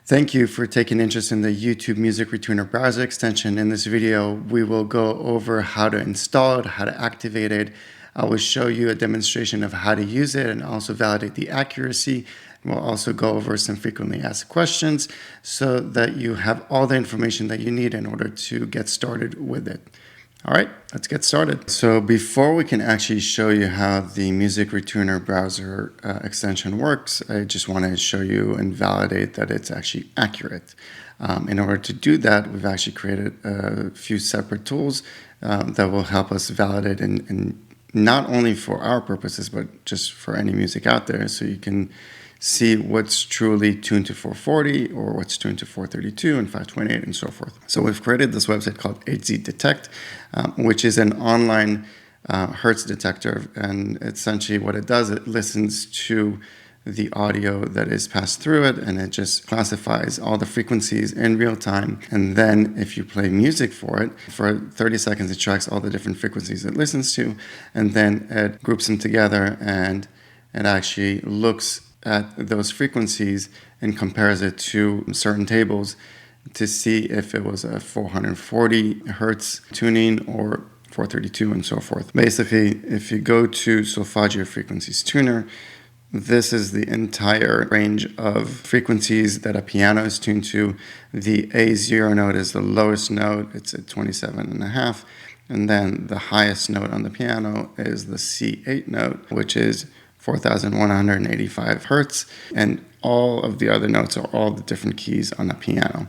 Thank you for taking interest in the YouTube Music ReTuner browser extension. In this video, we will go over how to install it, how to activate it. I will show you a demonstration of how to use it and also validate the accuracy. We'll also go over some frequently asked questions so that you have all the information that you need in order to get started with it. All right, let's get started. So before we can actually show you how the Music ReTuner browser extension works, I just want to show you and validate that it's actually accurate. In order to do that, we've actually created a few separate tools that will help us validate and not only for our purposes, but just for any music out there. So you can see what's truly tuned to 440 or what's tuned to 432 and 528 and so forth. So we've created this website called HZ Detect, which is an online Hertz detector. And essentially what it does, it listens to the audio that is passed through it, and it just classifies all the frequencies in real time. And then if you play music for it, for 30 seconds, it tracks all the different frequencies it listens to, and then it groups them together, and it actually looks at those frequencies and compares it to certain tables to see if it was a 440 hertz tuning or 432 and so forth. Basically, if you go to Solfeggio frequencies tuner, this is the entire range of frequencies that a piano is tuned to. The A0 note is the lowest note, it's at 27.5, and then the highest note on the piano is the C8 note, which is 4,185 hertz, and all of the other notes are all the different keys on the piano.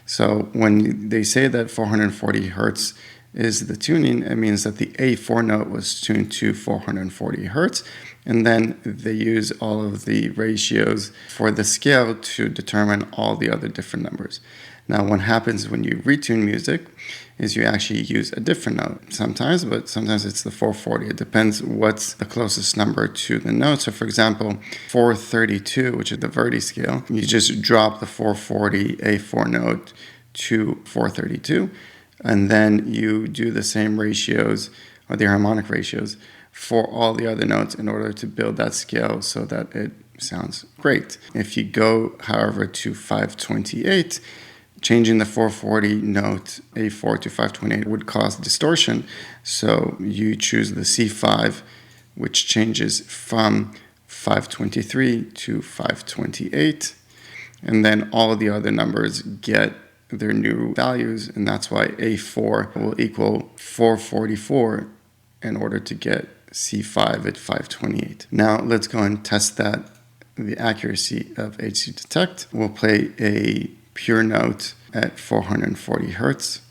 So when they say that 440 hertz is the tuning, it means that the A4 note was tuned to 440 hertz, and then they use all of the ratios for the scale to determine all the other different numbers. Now, what happens when you retune music is you actually use a different note sometimes, but sometimes it's the 440. It depends what's the closest number to the note. So for example, 432, which is the Verdi scale, you just drop the 440 A4 note to 432, and then you do the same ratios or the harmonic ratios for all the other notes in order to build that scale so that it sounds great. If you go, however, to 528, changing the 440 note A4 to 528 would cause distortion. So you choose the C5, which changes from 523 to 528. And then all the other numbers get their new values. And that's why A4 will equal 444 in order to get C5 at 528. Now let's go and test that, the accuracy of HZ Detect. We'll play a pure note at 440 hertz.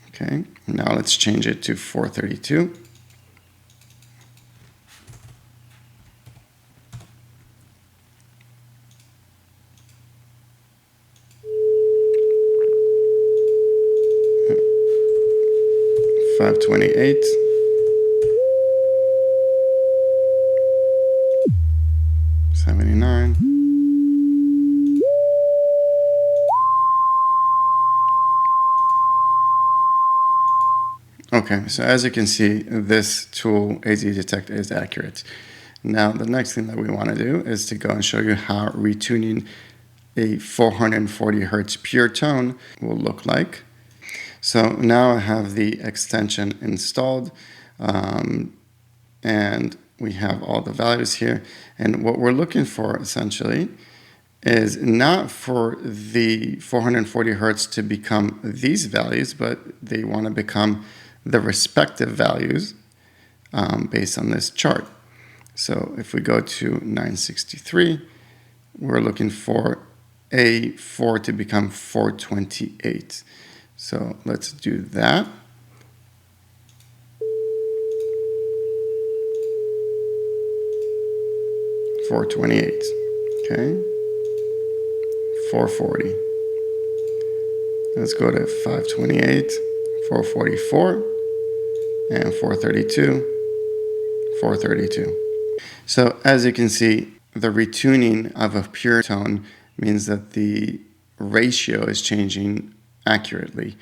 Okay, now let's change it to 432. $528. $79. Okay, so as you can see, this tool, HZ Detect, is accurate. Now, the next thing that we want to do is to go and show you how retuning a 440 hertz pure tone will look like. So now I have the extension installed, and we have all the values here. And what we're looking for essentially is not for the 440 hertz to become these values, but they want to become the respective values based on this chart. So if we go to 963, we're looking for A4 to become 428. So let's do that. $428, okay, 440. Let's go to 528, 444, and 432, 432. So as you can see, the retuning of a pure tone means that the ratio is changing accurately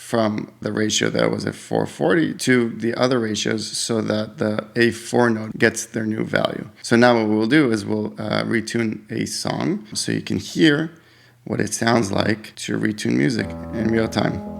from the ratio that was at 440 to the other ratios so that the A4 node gets their new value. So now what we'll do is we'll retune a song so you can hear what it sounds like to retune music in real time.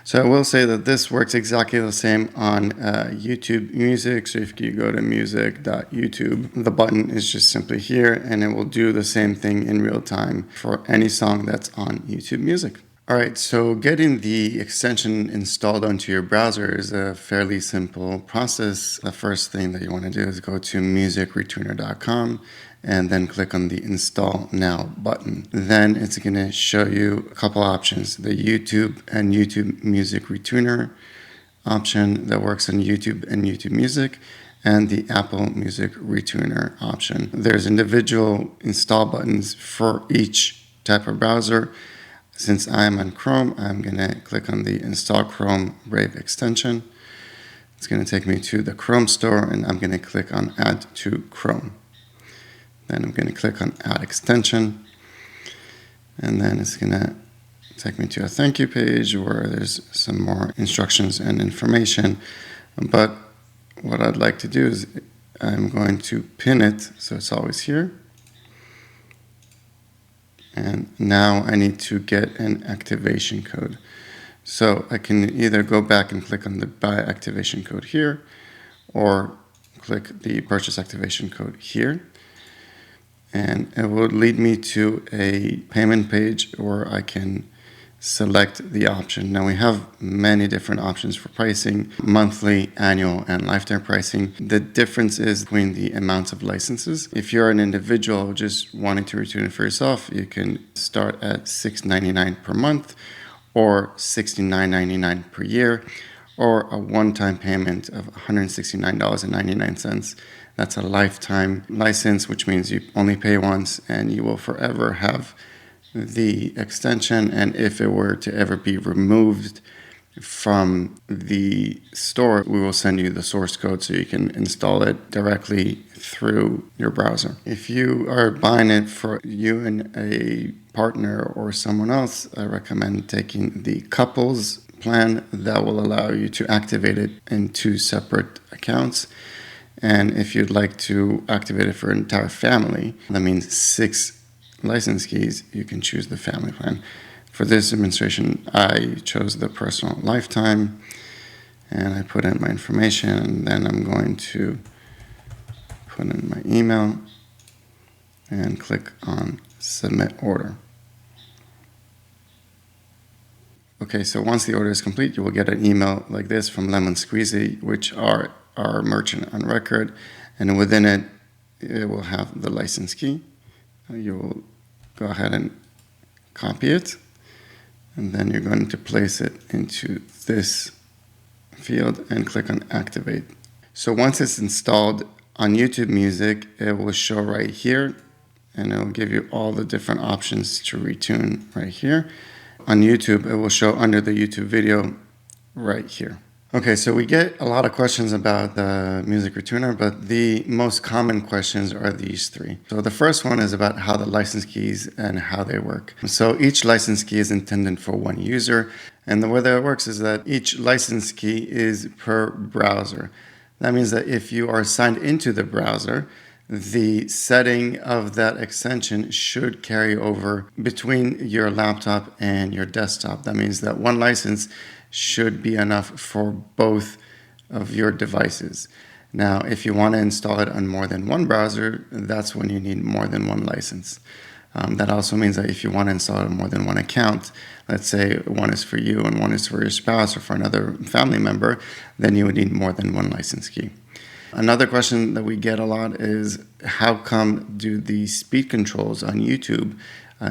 So I will say that this works exactly the same on YouTube Music. So if you go to music.youtube, the button is just simply here and it will do the same thing in real time for any song that's on YouTube Music. All right, so getting the extension installed onto your browser is a fairly simple process. The first thing that you want to do is go to musicretuner.com and then click on the Install Now button. Then it's going to show you a couple options, the YouTube and YouTube Music Retuner option that works on YouTube and YouTube Music, and the Apple Music Retuner option. There's individual install buttons for each type of browser. Since I'm on Chrome, I'm going to click on the Install Chrome Brave extension. It's going to take me to the Chrome store, and I'm going to click on Add to Chrome. Then I'm going to click on Add Extension, and then it's going to take me to a thank you page where there's some more instructions and information. But what I'd like to do is I'm going to pin it so it's always here. And now I need to get an activation code. So I can either go back and click on the buy activation code here, or click the purchase activation code here. And it will lead me to a payment page where I can select the option. Now we have many different options for pricing: monthly, annual, and lifetime pricing. The difference is between the amounts of licenses. If you're an individual just wanting to retune it for yourself, you can start at $6.99 per month or $69.99 per year, or a one-time payment of $169.99. That's a lifetime license, which means you only pay once and you will forever have the extension. And if it were to ever be removed from the store, we will send you the source code so you can install it directly through your browser. If you are buying it for you and a partner or someone else, I recommend taking the couples plan. That will allow you to activate it in 2 separate accounts. And if you'd like to activate it for an entire family, that means 6 license keys, you can choose the family plan. For this demonstration, I chose the personal lifetime, and I put in my information, and then I'm going to put in my email and click on submit order. Okay, so once the order is complete, you will get an email like this from Lemon Squeezy, which are our merchant on record, and within it, it will have the license key. You will go ahead and copy it, and then you're going to place it into this field and click on activate. So once it's installed on YouTube Music, it will show right here, and it will give you all the different options to retune right here. On YouTube, it will show under the YouTube video right here. Okay, so we get a lot of questions about the Music Retuner, but the most common questions are these 3. So the first one is about how the license keys and how they work. So each license key is intended for one user, and the way that it works is that each license key is per browser. That means that if you are signed into the browser, the setting of that extension should carry over between your laptop and your desktop. That means that one license should be enough for both of your devices. Now, if you want to install it on more than one browser, that's when you need more than one license. That also means that if you want to install it on more than one account, let's say one is for you and one is for your spouse or for another family member, then you would need more than one license key. Another question that we get a lot is, how come do the speed controls on YouTube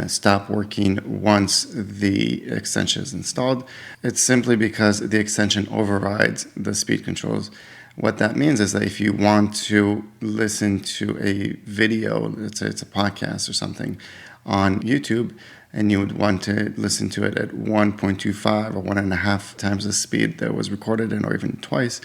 stop working once the extension is installed? It's simply because the extension overrides the speed controls. What that means is that if you want to listen to a video, let's say it's a podcast or something on YouTube, and you would want to listen to it at 1.25 or 1.5 times the speed that was recorded in, or even twice,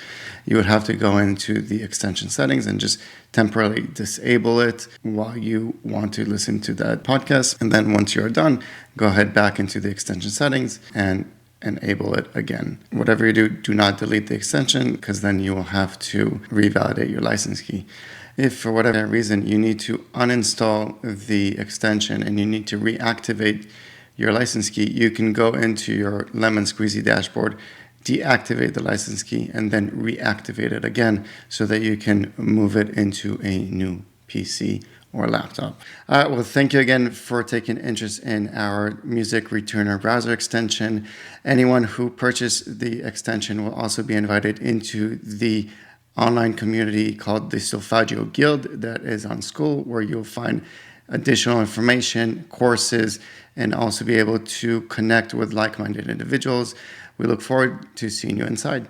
you would have to go into the extension settings and just temporarily disable it while you want to listen to that podcast. And then once you're done, go ahead back into the extension settings and enable it again. Whatever you do, do not delete the extension, because then you will have to revalidate your license key. If for whatever reason you need to uninstall the extension and you need to reactivate your license key, you can go into your Lemon Squeezy dashboard, deactivate the license key, and then reactivate it again so that you can move it into a new PC or laptop. All right, well, thank you again for taking interest in our Music ReTuner browser extension. Anyone who purchased the extension will also be invited into the online community called the Solfeggio Guild that is on School, where you'll find additional information, courses, and also be able to connect with like-minded individuals. We look forward to seeing you inside.